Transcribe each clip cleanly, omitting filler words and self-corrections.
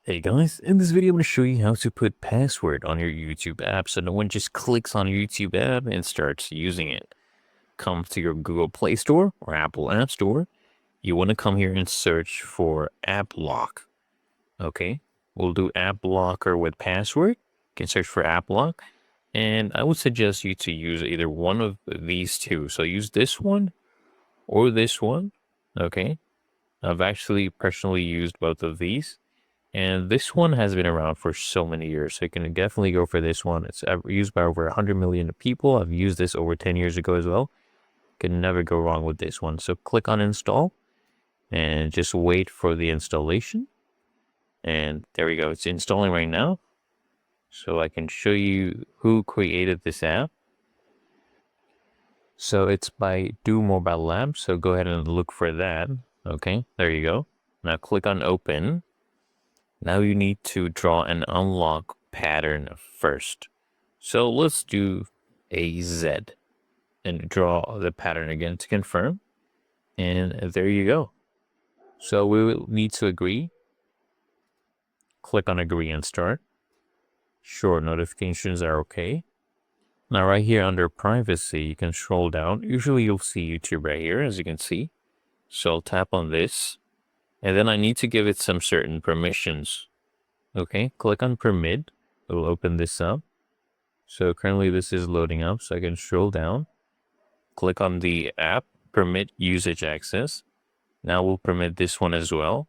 Hey guys, in this video I'm going to show you how to put password on your YouTube app so no one just clicks on your YouTube app and starts using it. Come to your Google Play Store or Apple App Store. You want to come here and search for App Lock. Okay, we'll do App Locker with password. You can search for App Lock. And I would suggest you to use either one of these two. So use this one or this one. Okay, I've actually personally used both of these. And this one has been around for so many years, so you can definitely go for this one. It's used by over 100 million people. I've used this over 10 years ago as well. Can never go wrong with this one. So click on install and just wait for the installation. And there we go. It's installing right now. So I can show you who created this app. So it's by Do Mobile Labs. So go ahead and look for that. Okay, there you go. Now click on open. Now you need to draw an unlock pattern first. So let's do a Z and draw the pattern again to confirm. And there you go. So we will need to agree. Click on agree and start. Sure, notifications are okay. Now right here under privacy, you can scroll down. Usually you'll see YouTube right here, as you can see. So I'll tap on this. And then I need to give it some certain permissions. Okay, click on permit. It will open this up. So currently this is loading up, so I can scroll down. Click on the app, permit usage access. Now we'll permit this one as well,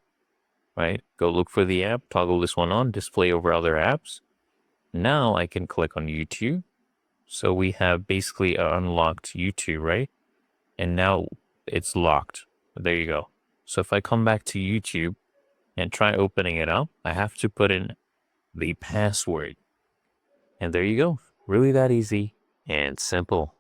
right? Go look for the app, toggle this one on, display over other apps. Now I can click on YouTube. So we have basically unlocked YouTube, right? And now it's locked. There you go. So if I come back to YouTube and try opening it up, I have to put in the password. And there you go. Really that easy and simple.